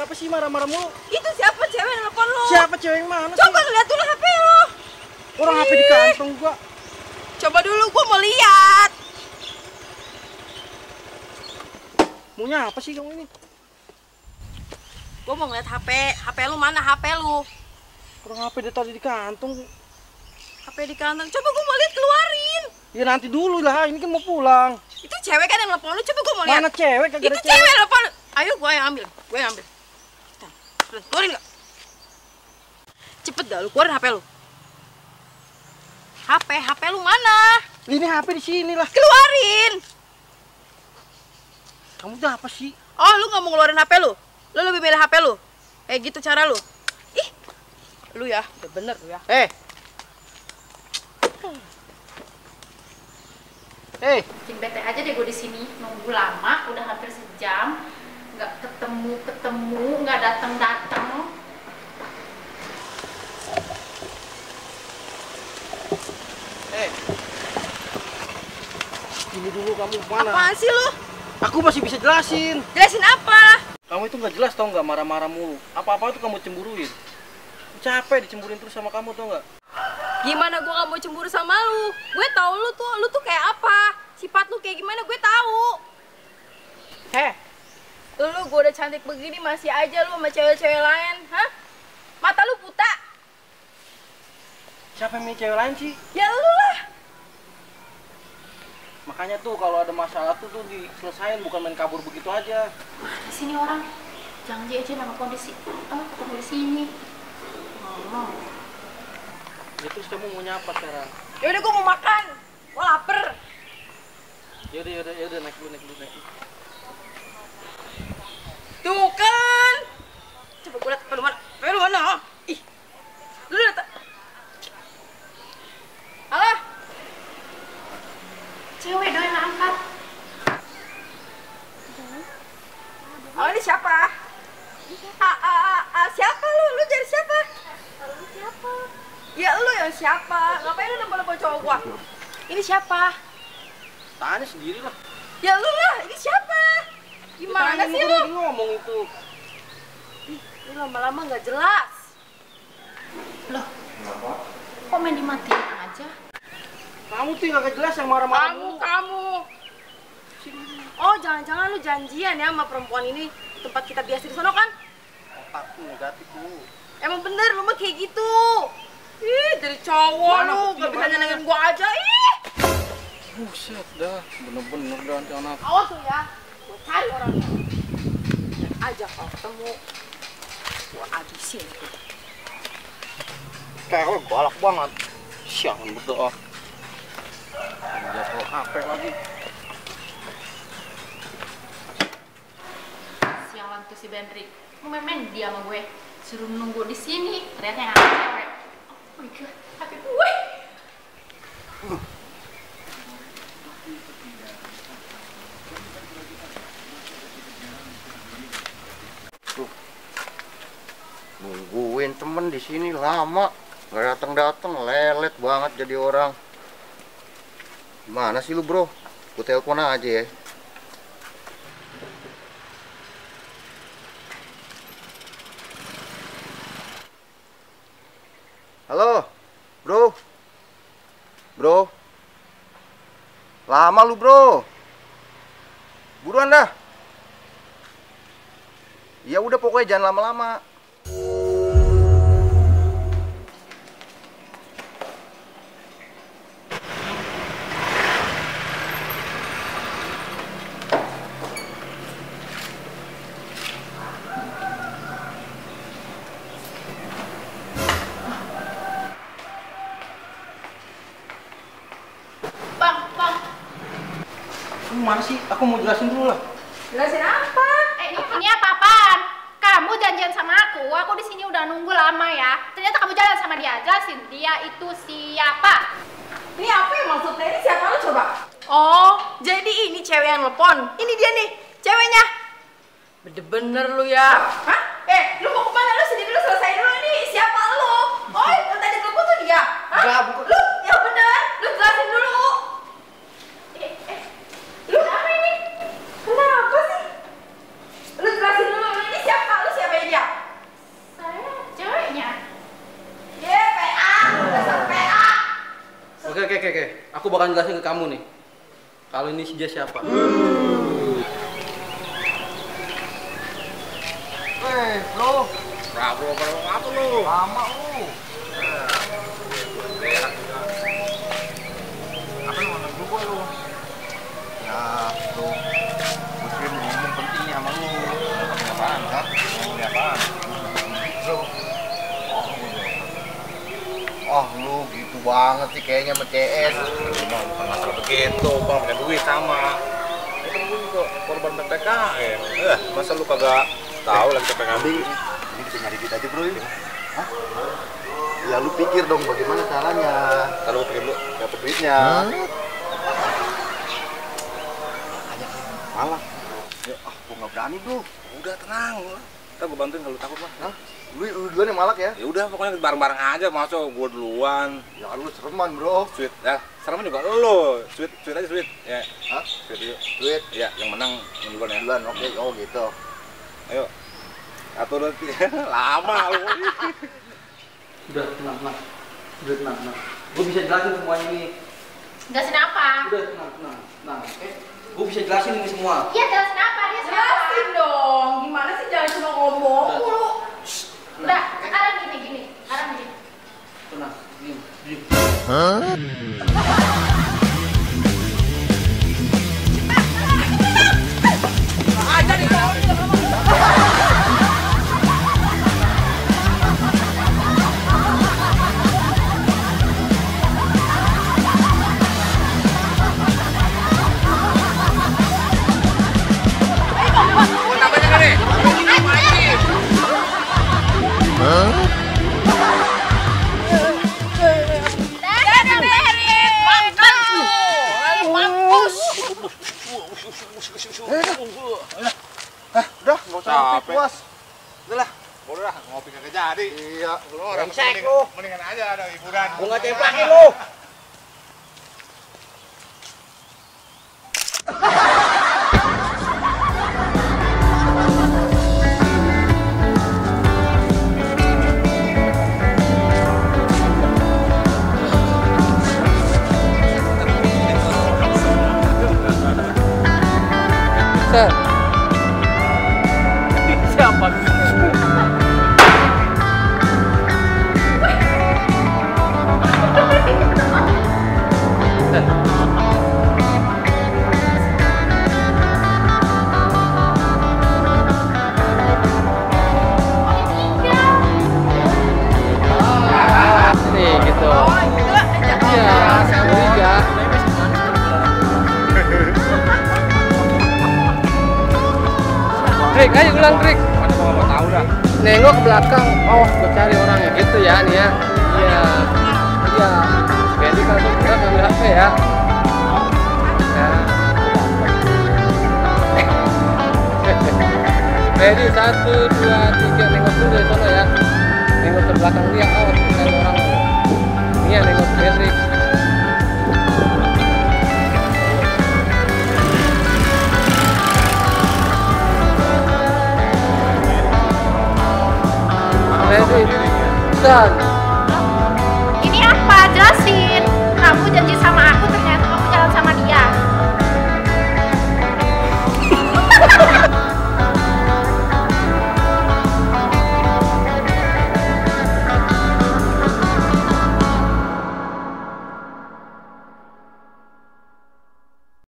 apa sih marah-marah mulu? Itu siapa cewek yang nelfon lu? Siapa cewek yang mana sih? Coba lihat dulu HP lu. Orang HP di kantong gua. Coba dulu, gua mau lihat. Maunya apa sih kamu ini? Gua mau ngeliat HP. HP lu mana HP lu? Orang HP dia tadi di kantong. HP di kantong. Coba gua mau lihat, keluarin. Ya nanti dulu lah, ini kan mau pulang. Itu cewek kan yang nelfon lu. Coba gua mau lihat. Mana cewek? Kagak Itu ada cewek yang nelfon. Ayo gua yang ambil. Gua yang ambil. Keluarin nggak? Cepet dah, lu keluarin HP lu. HP lu mana? Ini HP di sini lah. Keluarin. Kamu tuh apa sih? Oh, lu nggak mau ngeluarin HP lu? Lu lebih milih HP lu? Gitu cara lu? Ih, lu ya, udah bener lu ya. Bikin bete aja deh gue di sini, nunggu lama, udah hampir sejam, nggak ketemu, nggak datang. Ini dulu kamu mana? Apaan sih lu? Aku masih bisa jelasin. Jelasin apa? Kamu itu nggak jelas tau nggak, marah-marah mulu. Apa-apa itu kamu cemburuin. Capek dicemburuin terus sama kamu tau nggak? Gimana gua nggak mau cemburu sama lu? Gue tahu lu tuh kayak apa? Sifat lu kayak gimana gue tahu. Lu gua udah cantik begini masih aja lu sama cewek-cewek lain, hah? Mata lu buta? Siapa yang milih cewek lain sih? Ya lu lah. Makanya tuh kalau ada masalah tuh diselesain, bukan main kabur begitu aja. Di sini orang, jangan aja nama kondisi, ketemu di sini. Ngomong. Ya terus kamu mau nyapa sekarang? Ya udah gua mau makan. Gua lapar. Yaudah, naik dulu. Tuh kan. Coba gua lihat HP lu mana? Ih. Lu lihat. Alah. Cewek dong yang angkat. Oh, ini siapa? Siapa lu? Lu jadi siapa? Lu siapa? Ya lu yang siapa? Ngapain lu nelfon cowok gua? Ini siapa? Tanya sendiri lah. Ya lu lah, ini siapa? Gimana sih lu? Lagi ngomong itu. Lu lama-lama nggak jelas. Loh, kok main dimatiin aja? Kamu tuh nggak jelas yang marah-marah. Kamu. Oh, jangan-jangan lu janjian ya sama perempuan ini tempat kita biasa di sono kan? Otakku negatif lu. Emang bener lu mah kayak gitu. Ih, dari cowok Mana lu bukti gak bisa mana? nyenengin gua aja. Ih. Buset dah, bener-bener dah anak. Awas lu ya. Gua cari orangnya. Dan aja kalau ketemu gua habisin. Kayak lu galak banget. Sialan betul. Jatuh HP lagi. Sialan tuh si Bendrik, lu main dia sama gue, suruh nunggu di sini, ternyata yang ada cewek. Oh my god, HP gue. Nungguin temen di sini lama, nggak datang, lelet banget jadi orang. Gimana sih lu bro? Gue telepon aja ya. Halo, bro. Lama lu bro. Buruan dah. Ya udah pokoknya jangan lama-lama. Bang. Kamu mana sih? Aku mau jelasin dulu lah. Jelasin apa? Ini apa-apaan? Kamu janjian sama aku di sini udah nunggu lama ya. Ternyata kamu jalan sama dia. Jelasin, dia itu siapa? Ini apa yang maksudnya? Ini siapa lu coba? Oh, Jadi ini cewek yang nelpon. Ini dia nih, ceweknya. Bener-bener lu ya. Hah? Lu mau kemana? Lu sendiri lu selesai dulu ini. Siapa lu? Oh, yang tadi telepon tuh dia. Hah? Enggak, bukan. Lu, yang bener. Lu jelasin dulu. Lu apa ini? Kenapa sih? Lu jelasin dulu. Ini siapa? Lu siapa ini? bakal jelasin ke kamu nih. Kalau ini si Jas siapa? Lo. Bravo, apa lu? Lama lu. Apa lu ngomong gua lu? Ya, tuh. Muslim ngomong penting nih sama lu. Ngomong apaan? Hah? Ngomong apaan? Lu. Oh, lu gitu banget sih kayaknya sama CS. Emang bukan masalah begitu, Bang, punya duit sama. Itu lu juga korban PPKM. Masa lu kagak tahu lagi PPKM? Ini kita nyari duit aja, Bro. Hah? Ya lu pikir dong bagaimana caranya. Kalau pikir lu dapat duitnya. Malah. Ya, gua nggak berani, Bro. Udah tenang. Ntar gua bantuin kalau lu takut mah. Hah? Lu duluan yang malak ya? Ya udah pokoknya bareng-bareng aja, masuk gua duluan. Ya lu sereman, Bro. Sweet. Ya, serem juga lu. Sweet aja sweet. Ya. Hah? Sweet yuk. Duit Ya, yang menang yang duluan ya. duluan. Oke, oh gitu. Ayo. Atur nanti. Lama lu. Udah tenang. Udah tenang. Gue bisa jelasin semuanya ini. Jelasin apa? Udah tenang. Gue bisa jelasin ini semua. Iya, jelasin apa? Dia siapa? Jelasin dong. Gimana sih jangan cuma ngomong mulu. Udah, sekarang gini. Sekarang gini. Tenang, diam. Udah, nggak usah ngopi, Capek. puas. Udah lah. Udah, ngopi kagak jadi. Iya. Lu orang Brengsek lu. mendingan aja ada hiburan. Gue nggak templakin lu. Siapa? Nih gitu. Iya, saya Riga. Trik, ayo ulang trik. Mana gua nggak tahu dah. Nengok ke belakang. Oh, gue cari orangnya gitu ya nih ya. Iya. Jadi kalau gerak ambil HP ya. Nah. Ready 1, 2, 3 nengok dulu dari sana ya. Nengok ke belakang dia. Oh, cari orang. Iya, nengok ke Hendrik. Ready, done.